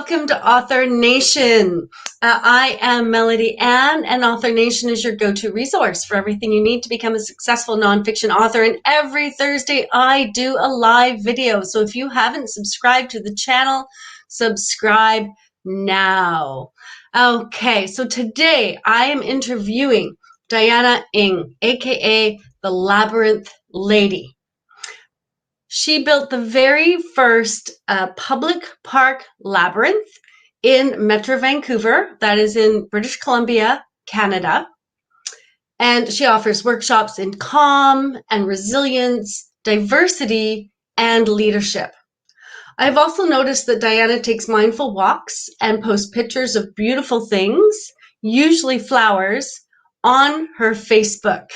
welcome to Author Nation. I am Melody Ann, and Author Nation is your go-to resource for everything you need to become a successful nonfiction author. And every Thursday, I do a live video. So if you haven't subscribed to the channel, subscribe now. Okay, so today I am interviewing Diana Ng, aka the Labyrinth Lady. She built the very first public park labyrinth in Metro Vancouver, that is in British Columbia, Canada. And she offers workshops in calm and resilience, diversity, and leadership. I've also noticed that Diana takes mindful walks and posts pictures of beautiful things, usually flowers, on her Facebook.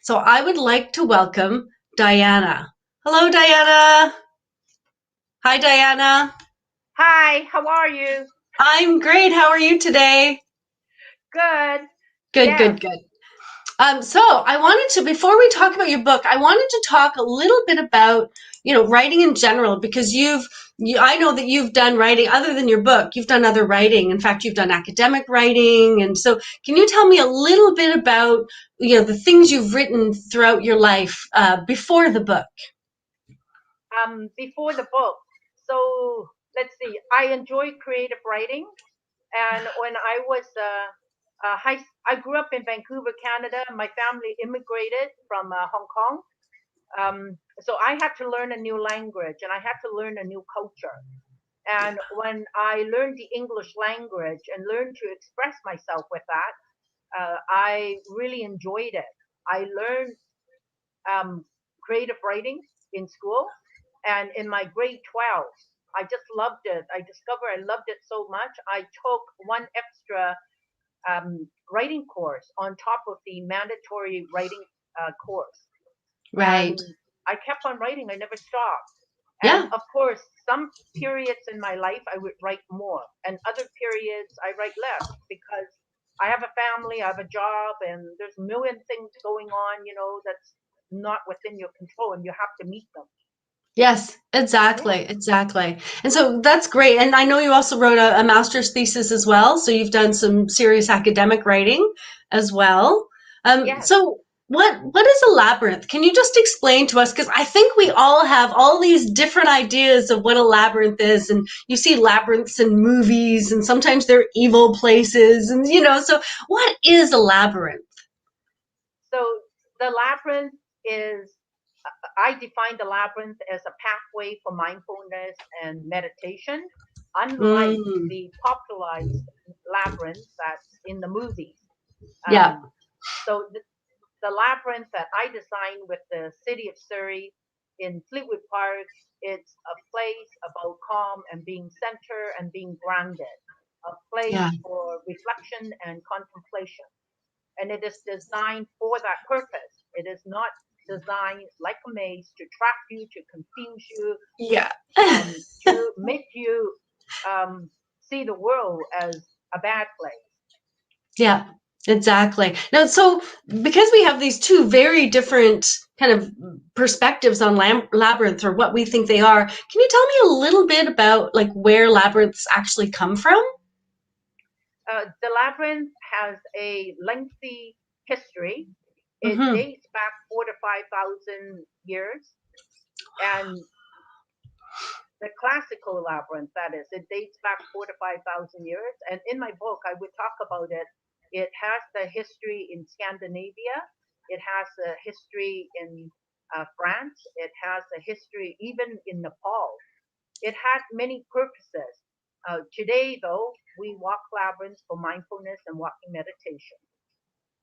So I would like to welcome Diana. Hello, Diana. Hi, Diana. Hi, how are you? I'm great. How are you today? Good. Good, Yes. good. So I wanted to, before we talk about your book, I wanted to talk a little bit about, writing in general, because I know that you've done writing other than your book. You've done other writing. In fact, you've done academic writing. And so can you tell me a little bit about, the things you've written throughout your life before the book? Before the book. So let's see. I enjoy creative writing, and when I was I grew up in Vancouver, Canada. My family immigrated from Hong Kong. So I had to learn a new language, and I had to learn a new culture. And when I learned the English language and learned to express myself with that, I really enjoyed it. I learned creative writing in school, and in my grade 12, I just loved it. I discovered I loved it so much. I took one extra writing course on top of the mandatory writing course. Right. And I kept on writing. I never stopped. Yeah. And of course, some periods in my life I would write more, and other periods I write less because I have a family, I have a job, and there's a million things going on, that's not within your control, and you have to meet them. Yes, Yeah. exactly. And so that's great. And I know you also wrote a master's thesis as well. So you've done some serious academic writing as well. Yes. So what is a labyrinth? Can you just explain to us? Because I think we all have all these different ideas of what a labyrinth is. And you see labyrinths in movies, and sometimes they're evil places. And, so what is a labyrinth? So the labyrinth is, I define the labyrinth as a pathway for mindfulness and meditation, unlike Mm, the popularized labyrinth that's in the movies. yeah, So the labyrinth that I designed with the city of Surrey in Fleetwood Park, it's a place about calm and being centered and being grounded, a yeah. place for reflection and contemplation. And it is designed for that purpose. It is not designed like a maze to trap you, to confuse you, Yeah. to make you see the world as a bad place. Yeah, exactly. Now, so because we have these two very different kind of perspectives on labyrinths or what we think they are, can you tell me a little bit about like where labyrinths actually come from? The labyrinth has a lengthy history. It Mm-hmm. dates back 4 to 5,000 years, and the classical labyrinth, that is, it dates back 4 to 5,000 years. And in my book, I would talk about it. It has the history in Scandinavia. It has a history in France. It has a history even in Nepal. It had many purposes. Today, though, we walk labyrinths for mindfulness and walking meditation.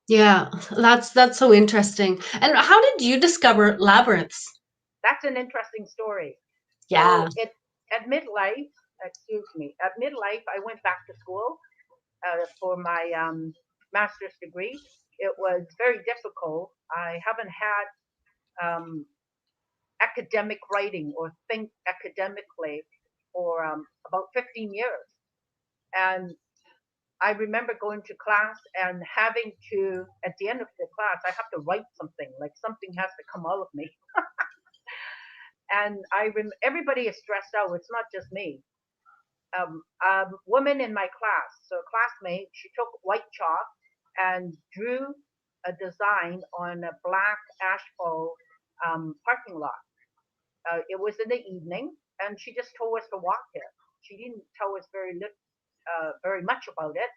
Yeah, that's so interesting. And how did you discover labyrinths? That's an interesting story. Yeah. So, at midlife, excuse me, at midlife, I went back to school for my master's degree. It was very difficult. I haven't had um, academic writing or think academically for about 15 years. And I remember going to class and having to, at the end of the class, I have to write something, like something has to come out of me. And everybody is stressed out. It's not just me. A woman in my class, so a classmate, she took white chalk and drew a design on a black asphalt parking lot. It was in the evening, and she just told us to walk it. She didn't tell us very much about it.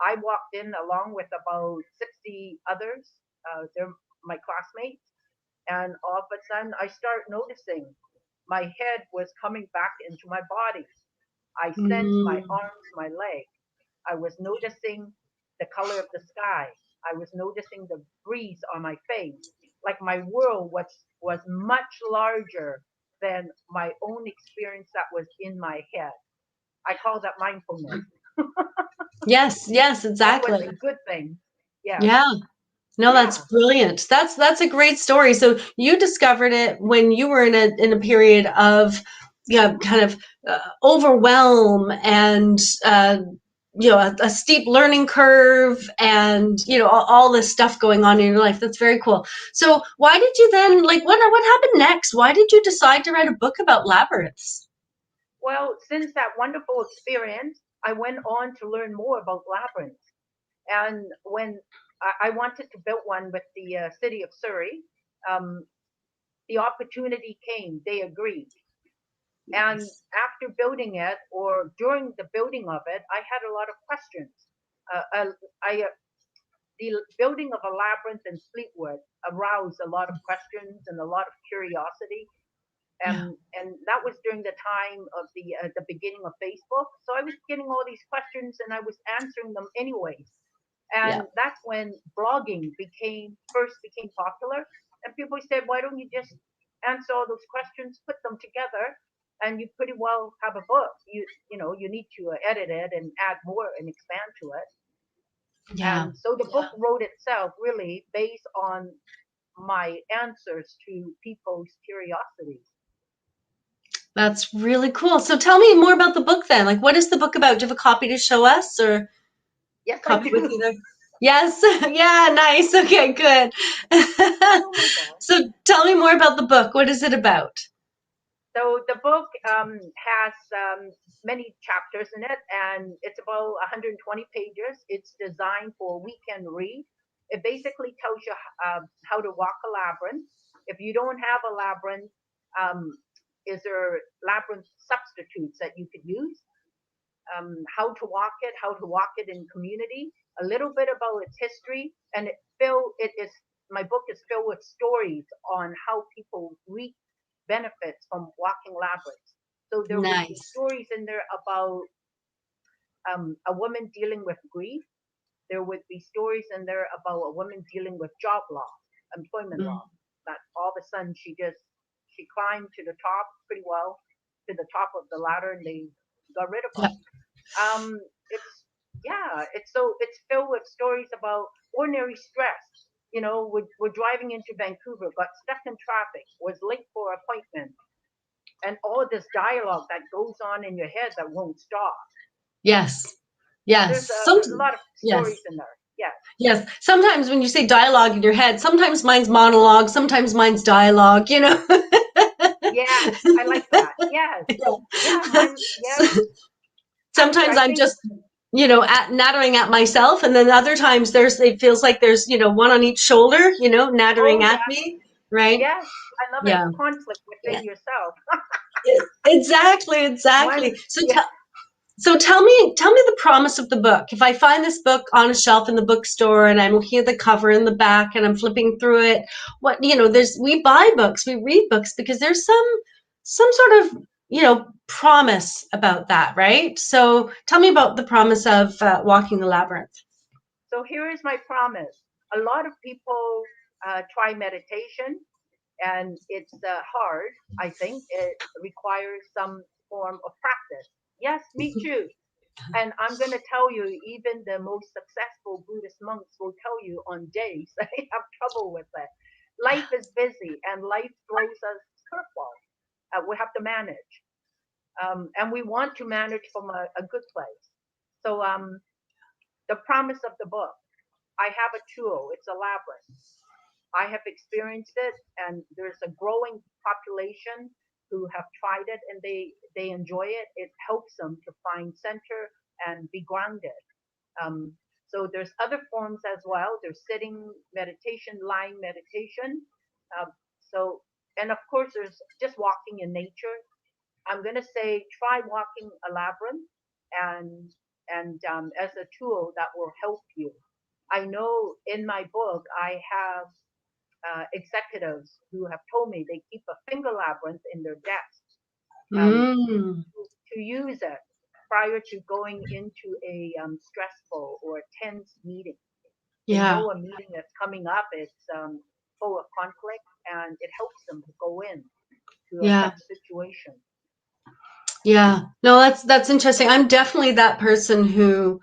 I walked in along with about 60 others. They're my classmates, and all of a sudden, I start noticing my head was coming back into my body. I sensed my Mm. arms, my leg. I was noticing the color of the sky. I was noticing the breeze on my face. Like my world was much larger than my own experience that was in my head. I call that mindfulness. Yes, yes, That was exactly. a good thing. Yes. Yeah. No, that's Yeah. brilliant. That's a great story. So you discovered it when you were in a period of, yeah, kind of overwhelm and a steep learning curve and all this stuff going on in your life. That's very cool. So why did you then, like, what happened next? Why did you decide to write a book about labyrinths? Well, since that wonderful experience, I went on to learn more about labyrinths. And when I wanted to build one with the city of Surrey, um, the opportunity came. They agreed. And Nice. after building it, or during the building of it, I had a lot of questions. I The building of a labyrinth in Fleetwood aroused a lot of questions and a lot of curiosity. Yeah. And that was during the time of the beginning of Facebook. So I was getting all these questions and I was answering them anyways. Yeah. And that's when blogging became popular. And people said, why don't you just answer all those questions, put them together, and you pretty well have a book. You need to edit it and add more and expand to it. Yeah. And so the Yeah. book wrote itself really based on my answers to people's curiosities. That's really cool. So tell me more about the book then. Like, what is the book about? Do you have a copy to show us or Yes, I copy with you do. there? Yes. Yeah, nice. Okay, good. Oh my God. So tell me more about the book. What is it about? So the book has many chapters in it, and it's about 120 pages. It's designed for weekend read. It basically tells you how to walk a labyrinth. If you don't have a labyrinth, um, is there labyrinth substitutes that you could use? How to walk it, how to walk it in community, a little bit about its history, and it is my book is filled with stories on how people reap benefits from walking labyrinths. So there would be Nice. stories in there about a woman dealing with grief. There would be stories in there about a woman dealing with job loss, employment Mm. loss. That all of a sudden she climbed to the top pretty well, to the top of the ladder, and they got rid of her. Yeah. It's it's filled with stories about ordinary stress. We're driving into Vancouver, got stuck in traffic, was late for an appointment, and all this dialogue that goes on in your head that won't stop. Yes. There's Yes. a lot of Yes. stories in there. Yes, Yes. Sometimes when you say dialogue in your head, sometimes mine's monologue, sometimes mine's dialogue. yes, I like that. Yes, yeah, mine. So, Yes, actually, sometimes I I'm think just, nattering at myself, and then other times it feels like there's, one on each shoulder, oh nattering yeah, at me, right? yes, I love it. Yeah. Conflict Yeah. within yourself. Exactly, Mine, exactly. So yeah. tell me the promise of the book. If I find this book on a shelf in the bookstore and I'm looking at the cover in the back and I'm flipping through it, we buy books, we read books because there's some sort of, promise about that, right? So tell me about the promise of Walking the Labyrinth. So here is my promise. A lot of people try meditation, and it's hard. I think it requires some form of practice. Yes, me too. And I'm going to tell you, even the most successful Buddhist monks will tell you on days they have trouble with it. Life is busy, and life throws us curveballs. We have to manage, and we want to manage from a good place. So, the promise of the book, I have a tool. It's a labyrinth. I have experienced it, and there's a growing population. who have tried it and they enjoy it. It helps them to find center and be grounded. Um, so there's other forms as well. There's sitting meditation, lying meditation. Um, so and of course there's just walking in nature. I'm gonna say try walking a labyrinth and as a tool that will help you. I know in my book I have executives who have told me they keep a finger labyrinth in their desk Mm. to use it prior to going into a stressful or tense meeting. They Yeah. know a meeting that's coming up, it's full of conflict, and it helps them to go in to Yeah. such situation. Yeah. No, that's interesting. I'm definitely that person who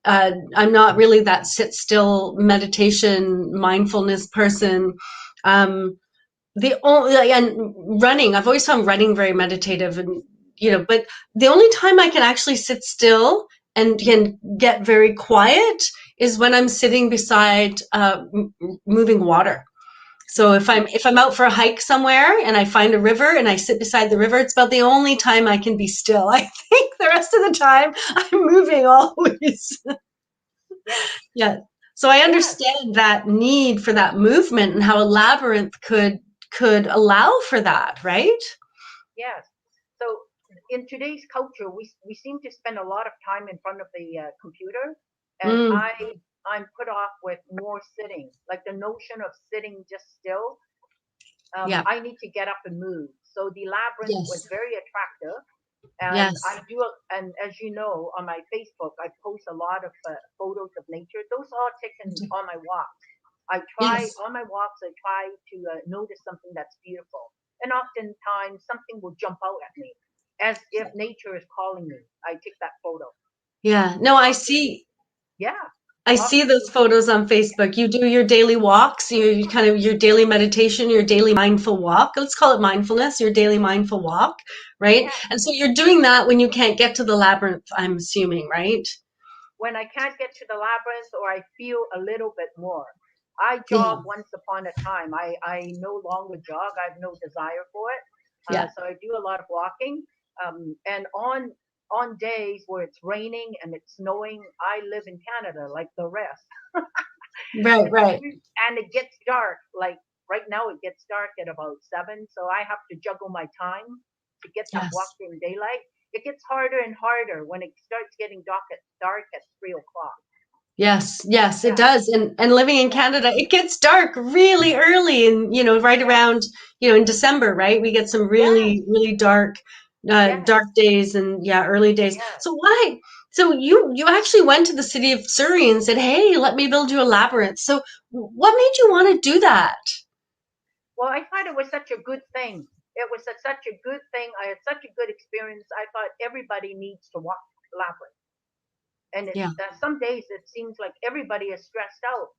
I'm not really that sit still meditation mindfulness person. Um, the only and running, I've always found running very meditative, and but the only time I can actually sit still and can get very quiet is when I'm sitting beside moving water. So Mm. if I'm out for a hike somewhere and I find a river and I sit beside the river, it's about the only time I can be still. I think the rest of the time I'm moving always. Yes, Yeah. So I yes, understand that need for that movement and how a labyrinth could allow for that, right? yes. So in today's culture, we seem to spend a lot of time in front of the computer, and Mm, I'm put off with more sitting, like the notion of sitting just still. yeah. I need to get up and move. So the labyrinth was Yes. very attractive, and Yes. and as you know, on my Facebook, I post a lot of photos of nature. Those are all taken on my walks. I try Yes. on my walks. I try to notice something that's beautiful, and oftentimes something will jump out at me, as if nature is calling me. I take that photo. Yeah. No, Often, yeah, I see often, those photos on Facebook. You do your daily walks, you kind of your daily meditation, your daily mindful walk. Let's call it mindfulness, your daily mindful walk, right? yeah. And so you're doing that when you can't get to the labyrinth, I'm assuming, right? When I can't get to the labyrinth or I feel a little bit more. I Yeah. jog once upon a time. I no longer jog. I have no desire for it. Yeah. So I do a lot of walking. And on days where it's raining and it's snowing, I live in Canada like the rest. Right, right. And it gets dark. Like right now, it gets dark at about 7. So I have to juggle my time to get that walk Yes. during daylight. It gets harder and harder when it starts getting dark at 3 o'clock. Yes, yes, it Yeah, does. And living in yeah, Canada, it gets dark really early and right yeah, around, in December, right? We get some yes, really, really dark dark yes. days and yeah, early days. Yes. So why so you actually went to the city of Surrey and said, "Hey, let me build you a labyrinth." So what made you want to do that? Well, I thought it was such a good thing. It was such a good thing. I had such a good experience. I thought everybody needs to walk labyrinth. And Yeah. some days it seems like everybody is stressed out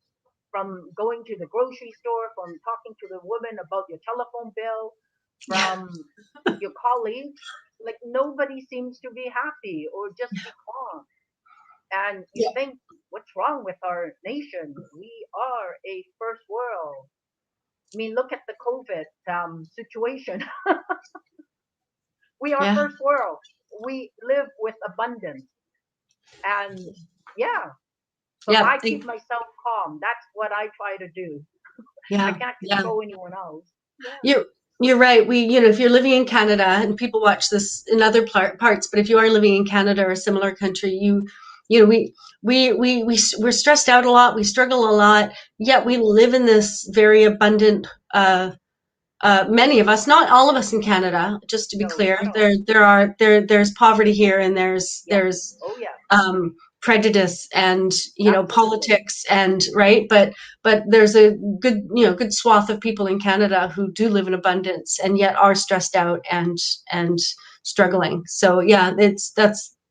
from going to the grocery store, from talking to the woman about your telephone bill, Yeah. from your colleagues. Like nobody seems to be happy or just be calm. And you Yeah. think, what's wrong with our nation? We are a first world. I mean, look at the COVID situation. We are Yeah. first world. We live with abundance. And yeah, so Yeah. I keep myself calm. That's what I try to do. I Yeah. can't Yeah. control anyone else. Yeah. You're you're right. If you're living in Canada, and people watch this in other parts, but if you are living in Canada or a similar country, you know, we're stressed out a lot. We struggle a lot. Yet we live in this very abundant. Many of us, not all of us in Canada, just to be No, clear, not all. there's poverty here, and Yes. there's Oh, yes. prejudice and Absolutely. politics and right, but there's a good swath of people in Canada who do live in abundance and yet are stressed out and struggling. So yeah,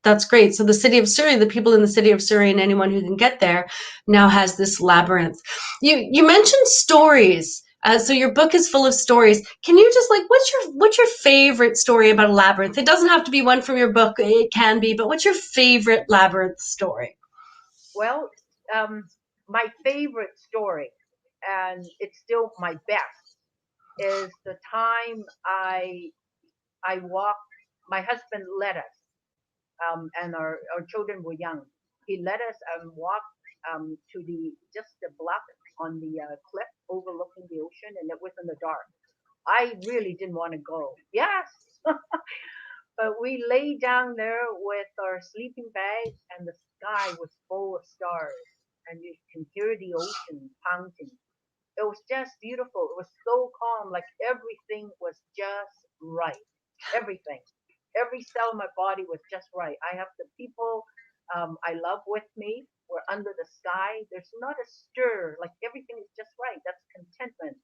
that's great. So the city of Surrey, the people in the city of Surrey, and anyone who can get there now has this labyrinth. You mentioned stories. So your book is full of stories. Can you just what's your favorite story about a labyrinth? It doesn't have to be one from your book. It can be, but what's your favorite labyrinth story? Well, my favorite story, and it's still my best, is the time I I walked. My husband led us, and our children were young. He led us and walked to the just the bluff on the cliff overlooking the ocean, and it was in the dark. I really didn't want to go. Yes, but we lay down there with our sleeping bags, and the sky was full of stars, and you can hear the ocean pounding. It was just beautiful. It was so calm, like everything was just right. Everything. Every cell in my body was just right. I have the people I love with me. We're under the sky. There's not a stir. Like everything is just right. That's contentment.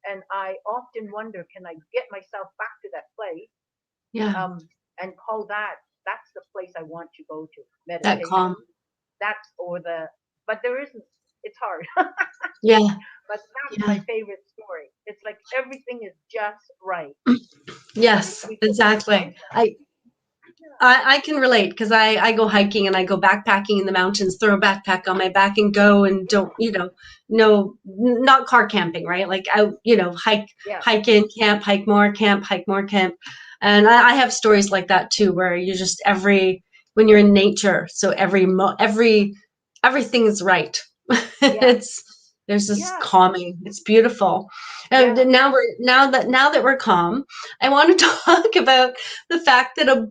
And I often wonder, can I get myself back to that place Yeah. and call that's the place I want to go to. That Meditation. calm. That's or the but there isn't. It's hard. Yeah. But that's Yeah. my favorite story. It's like everything is just right. And Yes, we could, exactly. okay, yeah, I can relate because I go hiking and I go backpacking in the mountains, throw a backpack on my back and go and don't, no, not car camping, right? Like out, yeah, hike in, camp, hike more, camp. And I have stories like that too, where you just when you're in nature, so everything is right. yeah, There's this yeah, calming. It's beautiful. And yeah. now that we're calm, I want to talk about the fact that a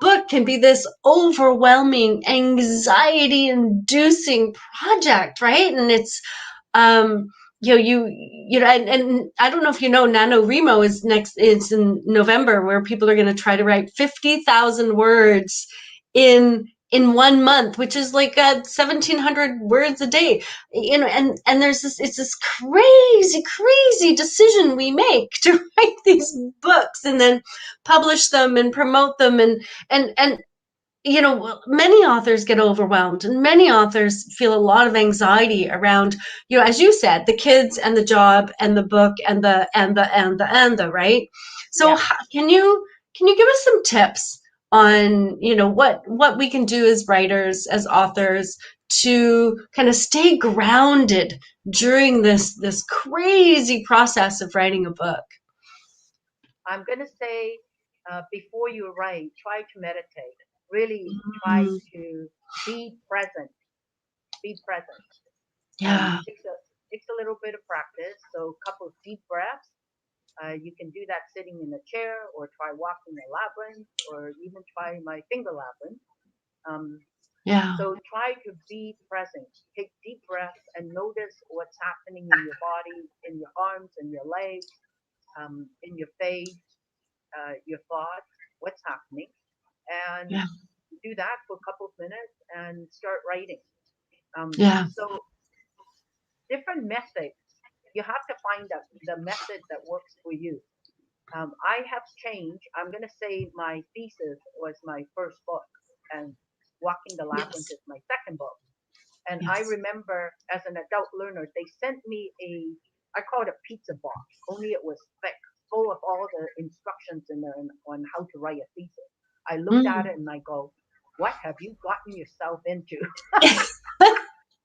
book can be this overwhelming, anxiety inducing project, right? And it's and I don't know if you know, NaNoWriMo is in November, where people are going to try to write 50,000 words in 1 month, which is like 1,700 words a day. And it's this crazy decision we make to write these books and then publish them and promote them, and many authors get overwhelmed, and many authors feel a lot of anxiety around, as you said, the kids and the job and the book and the right. So Yeah. can you give us some tips on what we can do as writers, as authors, to kind of stay grounded during this crazy process of writing a book? I'm gonna say before you write, try to meditate. Really try Mm, to be present. Be present. yeah, Takes a little bit of practice. So a couple of deep breaths. You can do that sitting in a chair, or try walking the labyrinth, or even try my finger labyrinth. Um, yeah, so try to be present. Take deep breaths and notice what's happening in your body, in your arms and your legs, in your face, your thoughts, what's happening, and yeah, do that for a couple of minutes and start writing. yeah, So different methods. You have to find the method that works for you. I have changed. I'm going to say my thesis was my first book, and Walking the Labyrinth yes, is my second book. And I yes. remember as an adult learner, they sent me I call it a pizza box, only it was thick, full of all the instructions in there on how to write a thesis. I looked at Mm. it and I go, what have you gotten yourself into?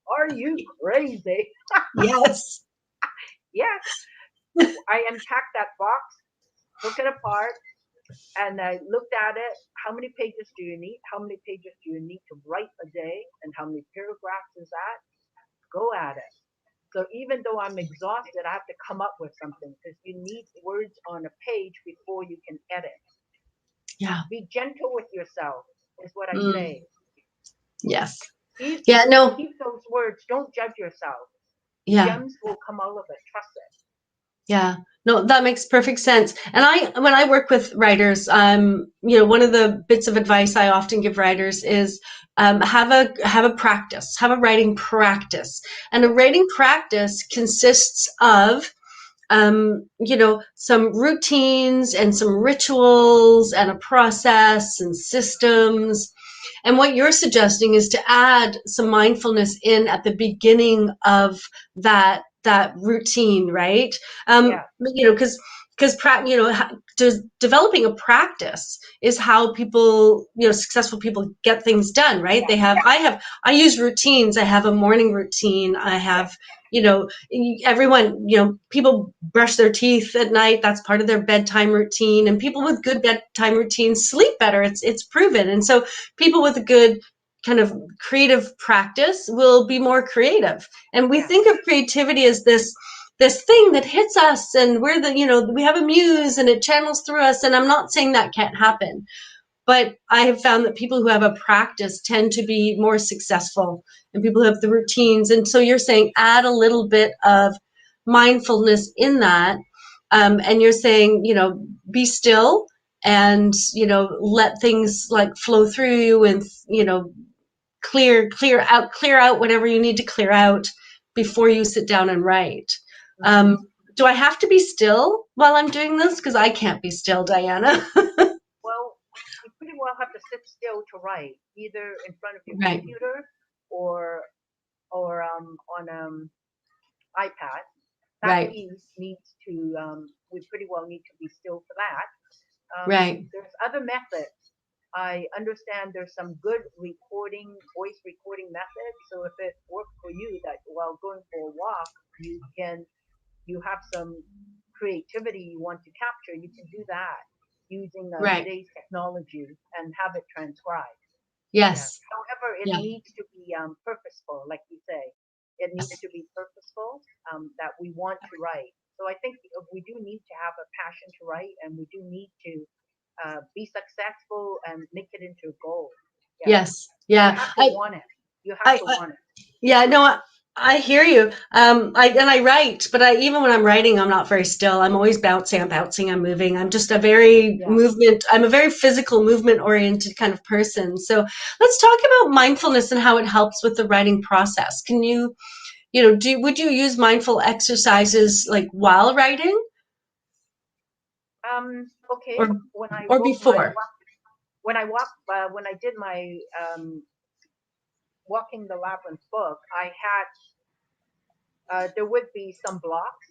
Are you crazy? Yes. Yes. So I unpacked that box, took it apart, and I looked at it. How many pages do you need? How many pages do you need to write a day? And how many paragraphs is that? Go at it. So even though I'm exhausted, I have to come up with something because you need words on a page before you can edit. Yeah. Be gentle with yourself, is what I Mm. say. Yes. Keep Yeah. No. keep those words. Don't judge yourself. Yeah. Gems will come out of it. Trust it. Yeah. No, that makes perfect sense. And when I work with writers, one of the bits of advice I often give writers is have a practice, have a writing practice, and a Yeah, writing practice consists of some routines and some rituals and a process and systems. And what you're suggesting is to add some mindfulness in at the beginning of that routine, right? yeah, Because because developing a practice is how people, successful people get things done, right? Yeah, I use routines. I have a morning routine. I yeah, have, everyone, people brush their teeth at night. That's part of their bedtime routine. And people with good bedtime routines sleep better. It's proven. And so people with a good kind of creative practice will be more creative. And we yeah, think of creativity as this thing that hits us, and we have a muse and it channels through us. And I'm not saying that can't happen, but I have found that people who have a practice tend to be more successful, and people who have the routines. And so you're saying add a little bit of mindfulness in that. And you're saying, be still and, let things like flow through you, and, clear out whatever you need to clear out before you sit down and write. hmm Um, do I have to be still while I'm doing this? Because I can't be still, Diana. Well, you pretty well have to sit still to write, either in front of your Right, computer or on iPad. That right, piece needs to we pretty well need to be still for that. right, There's other methods. I understand there's some good voice recording methods. So if it works for you that while going for a walk, you have some creativity you want to capture, you can do that using right. today's technology and have it transcribed. Yes. Yes, However, it yeah, needs to be purposeful, like you say. It needs yes, to be purposeful that we want to write. So I think we do need to have a passion to write, and we do need to be successful and make it into a goal. Yes. yes, You yeah. have to want it. You have I, to I want it. yeah, no, I hear you. I write, but even when I'm writing, I'm not very still. I'm always bouncing. I'm bouncing. I'm moving. Yeah. I'm a very physical, movement oriented kind of person. So let's talk about mindfulness and how it helps with the writing process. Can you, would you use mindful exercises like while writing, Okay. or When I or wrote my before? when I did my Walking the Labyrinth book, I had there would be some blocks.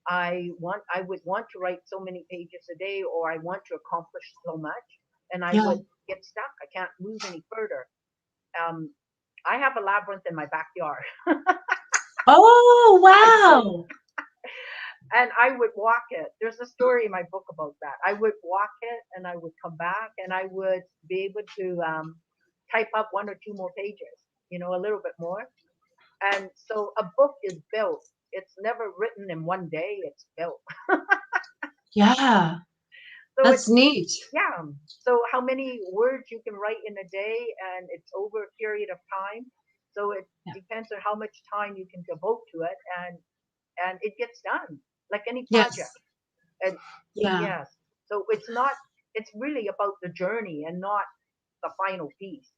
I would want to write so many pages a day, or I want to accomplish so much, and I Yeah. would get stuck. I can't move any further. Um, I have a labyrinth in my backyard, Oh, and so wow. I would walk it. There's a story in my book about that. I would walk it, and I would come back, and I would be able to type up one or two more pages, a little bit more. And so a book is built. It's never written in one day. It's built. Yeah, So that's it's neat. yeah. So how many words you can write in a day, and it's over a period of time. So it Yeah. depends on how much time you can devote to it, and it gets done like any Yes. project. And Yeah. yes, so it's not. It's really about the journey and not the final piece.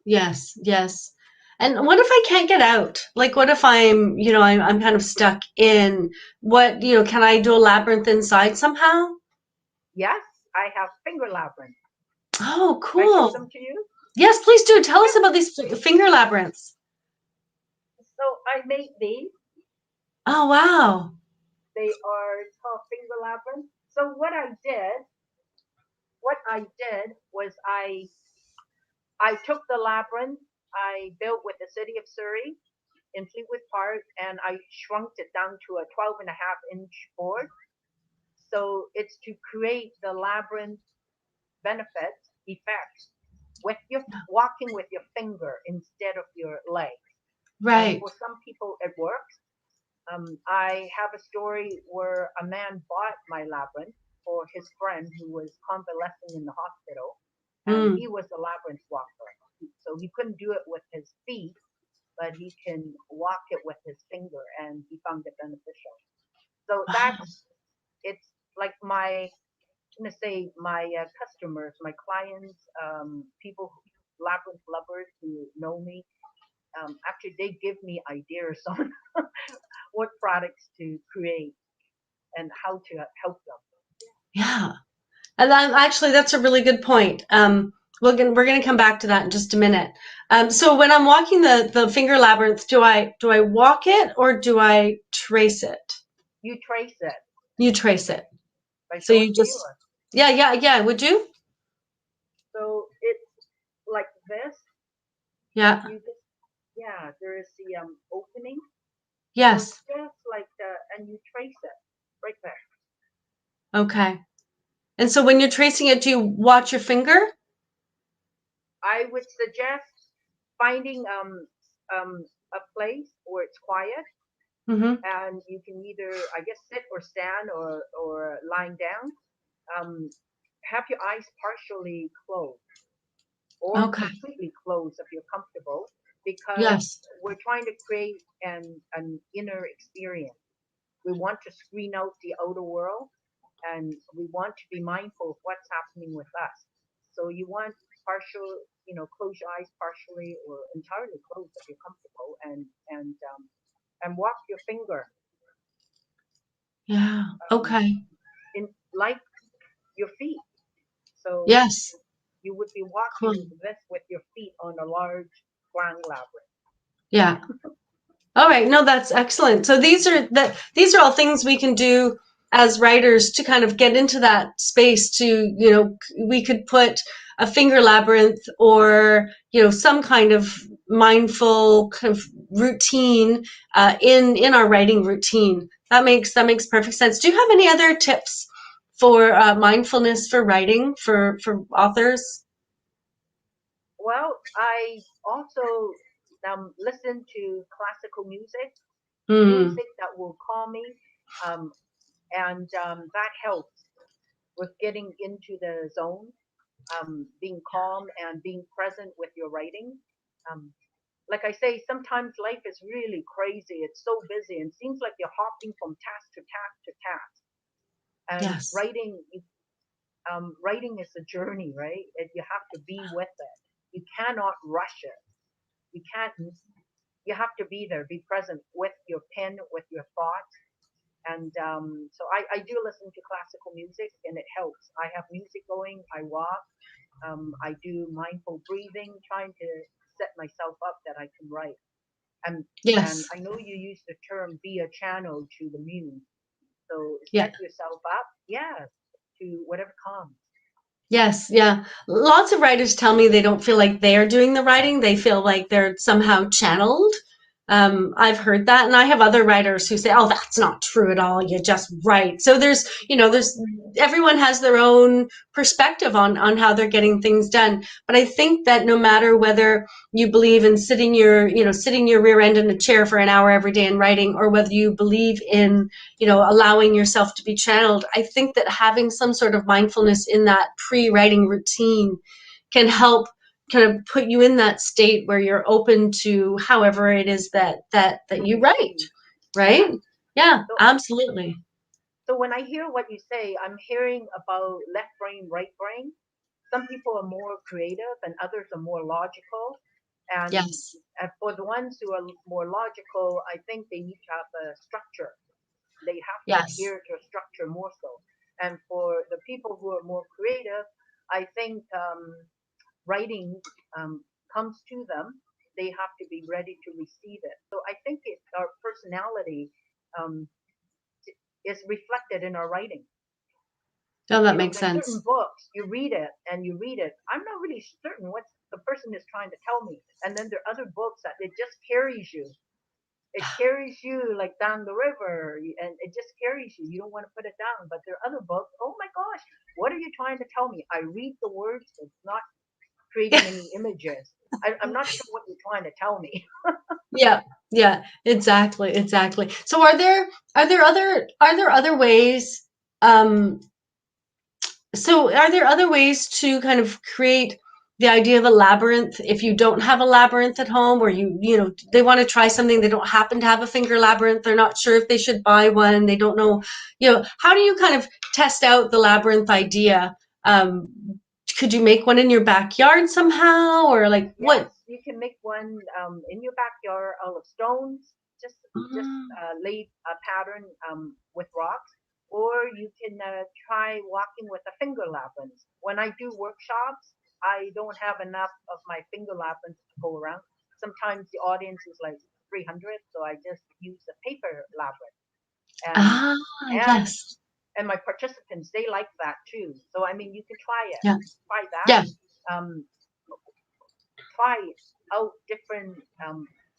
Yes, yes. And what if I can't get out? Like, what if I'm kind of stuck in can I do a labyrinth inside somehow? Yes, I have finger labyrinth. Oh, I show them cool. to you. Yes, please do. Tell us Yep. about these finger labyrinths. So I made these. Oh, wow. They are called finger labyrinth. So what I did was I took the labyrinth I built with the city of Surrey in Fleetwood Park, and I shrunk it down to a 12.5-inch board. So it's to create the labyrinth benefits effects with your walking with your finger instead of your leg. And Right. for some people, it works. I have a story where a man bought my labyrinth for his friend who was convalescing in the hospital, and Mm. he was a labyrinth walker. So he couldn't do it with his feet, but he can walk it with his finger, and he found it beneficial. So Wow. that's it's like my I'm gonna say my customers, my clients, people, labyrinth lovers who know me. Actually, they give me ideas on what products to create and how to help them. Yeah. And that's a really good point. We're gonna come back to that in just a minute. So when I'm walking the finger labyrinth, do I walk it or do I trace it? You trace it. You trace it. by So showing you to you. just, yeah, yeah, yeah. Would you? So it's like this. Yeah. You just, yeah, there is the opening. So it's Yes. just like the, and you trace it right there. Okay. And so when you're tracing it, do you watch your finger? I would suggest finding a place where it's quiet, Mm-hmm. and you can either, I guess, sit or stand or lying down. Um, have your eyes partially closed or Okay. completely closed if you're comfortable, because Yes. we're trying to create an inner experience. We want to screen out the outer world, and we want to be mindful of what's happening with us. So you want partial, close your eyes partially or entirely closed if you're comfortable, and walk your finger Yeah. um, Okay. in like your feet. So Yes. you would be Cool. walking this with your feet on a large ground labyrinth. Yeah. All right. No, that's excellent. So these are all things we can do as writers to kind of get into that space to, we could put a finger labyrinth or, some kind of mindful kind of routine in our writing routine. That makes perfect sense. Do you have any other tips for mindfulness for writing for authors? Well, I also listen to classical music, Hmm. music that will calm me, um, and that helps with getting into the zone, being calm and being present with your writing. Um, like I say, sometimes life is really crazy. It's so busy and seems like you're hopping from task to task to task. And Yes. writing is a journey, right? And you have to be with it. You cannot rush it. You can't. You have to be there, be present with your pen, with your thoughts. And so I do listen to classical music, and it helps. I have music going. I walk. I do mindful breathing, trying to set myself up that I can write. And and Yes. I know you use the term be a channel to the muse. So Yeah. set yourself up, yeah, to whatever comes. Yes, yeah. Lots of writers tell me they don't feel like they're doing the writing. They feel like they're somehow channeled. I've heard that, and I have other writers who say, "Oh, that's not true at all. You just write." So there's everyone has their own perspective on how they're getting things done. But I think that no matter whether you believe in sitting your rear end in a chair for an hour every day and writing, or whether you believe in allowing yourself to be channeled, I think that having some sort of mindfulness in that pre-writing routine can help kind of put you in that state where you're open to however it is that you write, Receive. right? Yeah. Yeah, So absolutely. so when I hear what you say, I'm hearing about left brain, right brain. Some people are more creative and others are more logical. And, Yes, and for the ones who are more logical, I think they need to have a structure. They have to yes, adhere to a structure more so. And for the people who are more creative, I think writing comes to them. They have to be ready to receive it. So I think our personality um, is reflected in our writing. no, that makes Like certain sense. books, you read it and you read it. I'm not really certain what the person is trying to tell me. And then there are other books that it just carries you. It carries you like down the river, and it just carries you. You don't want to put it down. But there are other books. Oh my gosh, what are you trying to tell me? I read the words. It's not creating any images. I'm not sure what you're trying to tell me. Yeah, yeah, exactly, exactly. So are there other ways um So are there other ways to kind of create the idea of a labyrinth if you don't have a labyrinth at home, or they want to try something, they don't happen to have a finger labyrinth, they're not sure if they should buy one, they don't know, how do you kind of test out the labyrinth idea? Um, could you make one in your backyard somehow, or like Yes, what? you can make one in your backyard out of stones. Just Mm, lay a pattern with rocks, or you can try walking with a finger labyrinth. When I do workshops, I don't have enough of my finger labyrinth to go around. Sometimes the audience is like 300, so I just use a paper labyrinth. And ah, and yes. and my participants, they like that too. So I mean, you can try it, Yeah. try that. Yeah. Um, Try out different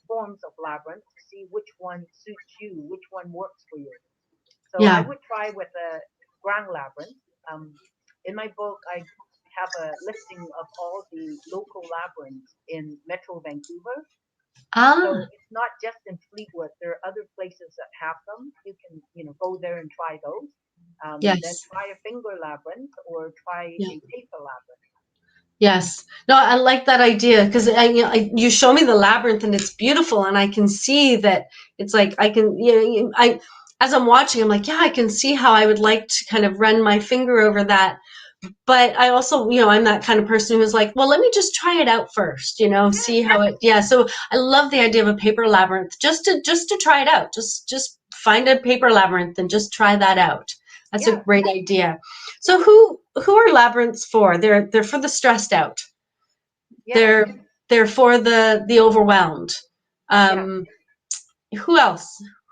forms of labyrinth to see which one suits you, which one works for you. So I Yeah. would try with a grand labyrinth. Um, in my book, I have a listing of all the local labyrinths in Metro Vancouver. Ah, So it's not just in Fleetwood. There are other places that have them. You can, go there and try those. Then yes. try a finger labyrinth or try Yeah. a paper labyrinth. Yes. No, I like that idea because you show me the labyrinth and it's beautiful, and I can see that it's like I can, I as I'm watching, I'm like, yeah, I can see how I would like to kind of run my finger over that. But I also, I'm that kind of person who's like, well, let me just try it out first, Yeah, see how it, yeah. So I love the idea of a paper labyrinth just to try it out. Just find a paper labyrinth and just try that out. That's a yeah, great idea. So who are labyrinths for? They're for the stressed out. yes, They're for the overwhelmed. yes. Um, who else?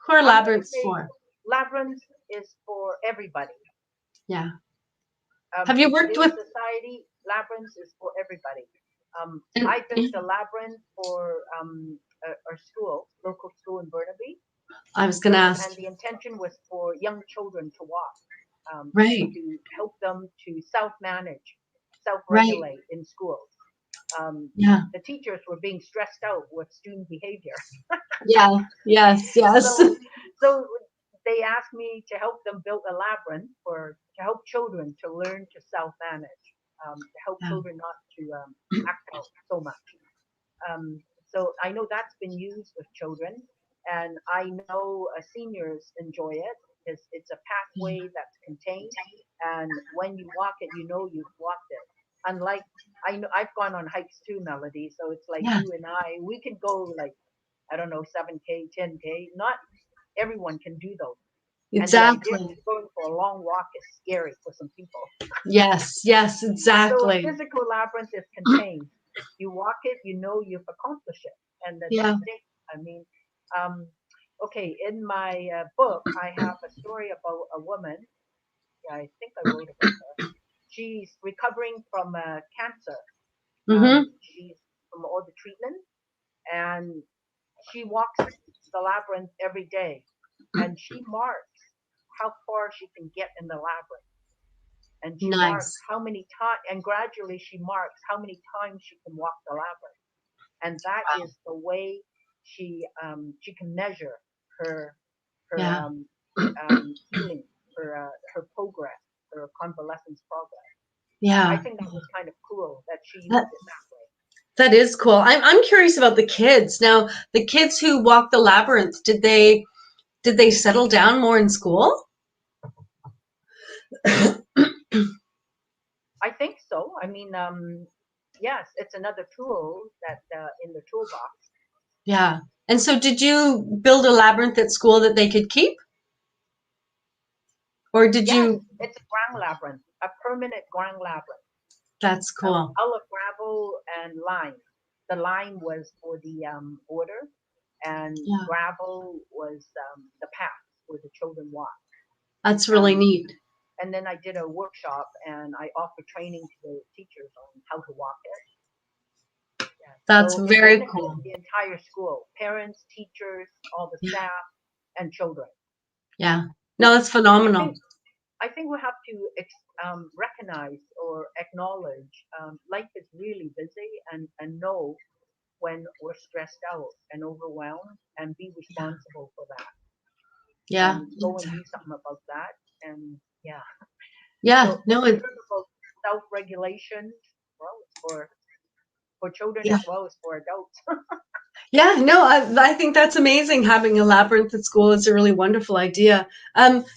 Who are I'm going to labyrinths say for? labyrinth is for everybody. Yeah. Have you In worked today's with? society, labyrinth is for everybody. And, I built a labyrinth for our school, local school in Burnaby. I was going to So, ask. and the intention was for young children to walk, Right. to help them to self-manage, Right. self-regulate in schools. Yeah. The teachers were being stressed out with student behavior. Yeah. Yes. Yes. So, so they asked me to help them build a labyrinth for to help children to learn to self-manage, to help Yeah. children not to act out so much. So I know that's been used with children, and I know seniors enjoy it. It's a pathway that's contained, and when you walk it, you know you've walked it. Unlike I know I've gone on hikes too, Melody. So it's like Yeah. you and I, we can go like I don't know 7K, 10K. Not everyone can do those, and the idea Exactly. of going for a long walk is scary for some people. Yes. Yes. So a Exactly. physical labyrinth is contained. You walk it, you know you've accomplished it, and Yeah. that's it. I mean, um, okay. In my book, I have a story about a woman. Yeah, I think I wrote about her. She's recovering from cancer. Mm-hmm. She's from all the treatment, and she walks the labyrinth every day, and she marks how far she can get in the labyrinth, and she marks Nice. how many times, and gradually she marks how many times she can walk the labyrinth, and that Wow. is the way she can measure her her Yeah. healing, her progress, her convalescence progress. I Yeah. think that was kind of cool that she used That it that way. that is cool. I'm curious about the kids. Now, the kids who walk the labyrinth, did they settle down more in school? I think so. I mean, yes, it's another tool that in the toolbox. Yeah. And so did you build a labyrinth at school that they could keep? Or did Yes, you? it's a ground labyrinth, a permanent ground labyrinth. That's cool. Olive gravel and lime. The lime was for the order, and Yeah. gravel was the path where the children walk. That's really Um, neat. and then I did a workshop, and I offered training to the teachers on how to walk it. Yeah. That's So it very benefits cool. the entire school, parents, teachers, all the Yeah. staff, and children. Yeah. No, that's I phenomenal. think I think we have to recognize or acknowledge life is really busy, and know when we're stressed out and overwhelmed, and be Yeah. responsible for that, Yeah. and go and do something about that. And yeah, Yeah. so No, the term about self-regulation, well, it's for children yeah. as well as for adults. Yeah, no, I think that's amazing. Having a labyrinth at school is a really wonderful idea.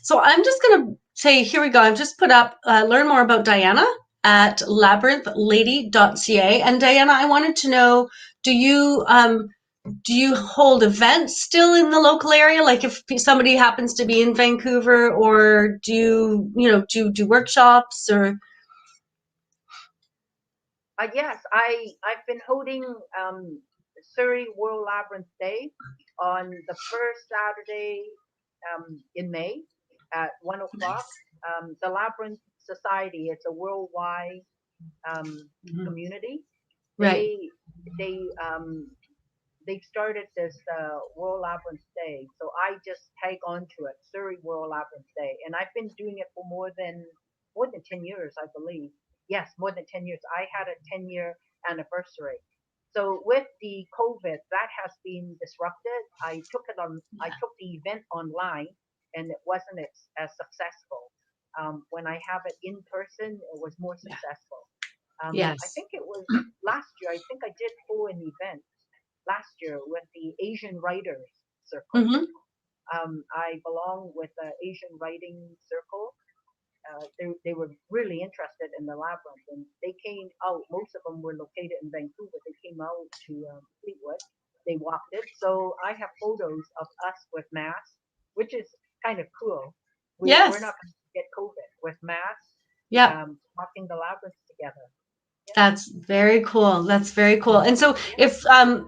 So I'm just going to say, here we go. I've just put up, learn more about Diana at labyrinthLady.ca. And Diana, I wanted to know, do you hold events still in the local area? Like if somebody happens to be in Vancouver, or do workshops or? Yes, I've been holding Surrey World Labyrinth Day on the first Saturday in May at 1 o'clock. Nice. The Labyrinth Society. It's a worldwide Mhm. community. Right. They they they've started this World Labyrinth Day, so I just tag on to it, Surrey World Labyrinth Day, and I've been doing it for more than 10 years, I believe. Yes, more than 10 years. I had a 10-year anniversary. So with the COVID, that has been disrupted. I took the event online, and it wasn't as successful. When I have it in person, it was more Yeah. successful. I Yes. think it was last year. I think I did hold an event last year with the Asian Writers Circle. Hmm. I belong with the Asian Writing Circle. They were really interested in the labyrinth, and they came out. Most of them were located in Vancouver. They came out to Fleetwood. They walked it. So I have photos of us with masks, which is kind of cool. We're Yes. not going to get COVID with masks, Yep. walking the labyrinth together. Yeah, That's very cool. That's very cool. And so yeah,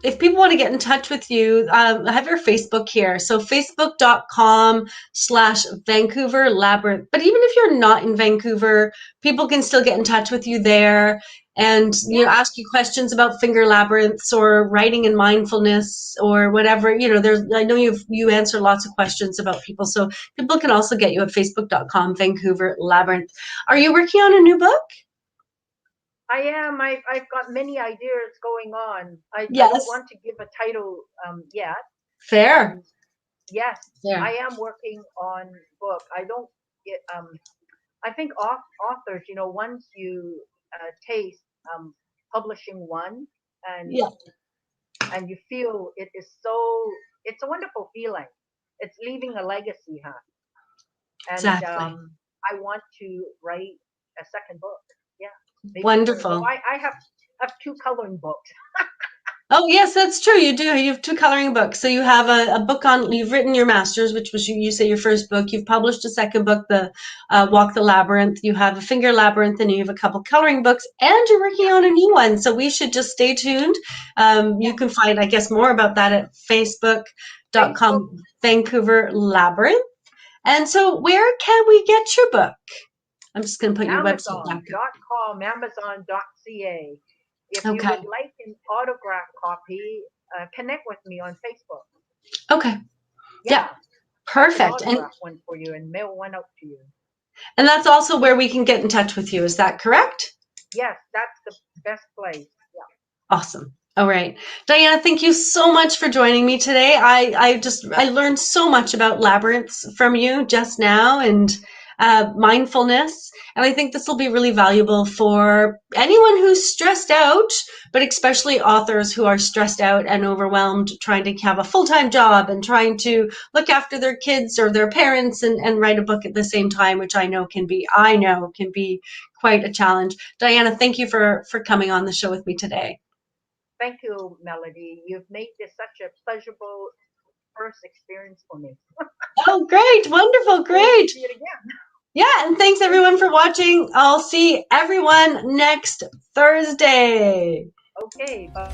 if people want to get in touch with you, I have your Facebook here. So facebook.com/Vancouver Labyrinth. But even if you're not in Vancouver, people can still get in touch with you there and yeah. ask you questions about finger labyrinths or writing and mindfulness or whatever. There's I know you answer lots of questions about people. So people can also get you at facebook.com/Vancouver Labyrinth. Are you working on a new book? I am. I've got many ideas going on. I don't Yes. want to give a title yet. Fair. Um, yes, I Fair. am working on book. I don't get. I think authors, once you taste publishing one, and Yeah, and you feel it is so. It's a wonderful feeling. It's leaving a legacy, huh? And exactly. I want to write a second book. Yeah, maybe third. Oh, Wonderful. I have two coloring books. Oh, yes, that's true. You do. You have two coloring books. So you have a book you've written your master's, which was you say your first book. You've published a second book, the Walk the Labyrinth. You have a finger labyrinth, and you have a couple coloring books, and you're working Yeah, on a new one. So we should just stay tuned. You yeah. can find, I guess, more about that at Facebook, facebook.com Vancouver Labyrinth. And so where can we get your book? I'm just going to put your website back up. Amazon.com, Amazon.ca. If you would Okay. like an autograph copy, connect with me on Facebook. Okay. Yeah, Yeah. I can Perfect. And autograph one for you and mail one out to you. And that's also where we can get in touch with you. Is that correct? Yes, that's the best place. Yeah. Awesome. All right. Diana, thank you so much for joining me today. I learned so much about labyrinths from you just now and mindfulness. And I think this will be really valuable for anyone who's stressed out, but especially authors who are stressed out and overwhelmed trying to have a full-time job and trying to look after their kids or their parents and write a book at the same time, which I know can be quite a challenge. Diana, thank you for coming on the show with me today. Thank you, Melody. You've made this such a pleasurable first experience for me. Oh, great. Wonderful. Forward to Great. see it again. Yeah. And thanks Thank everyone you. for watching. I'll see everyone next Thursday. Okay, bye.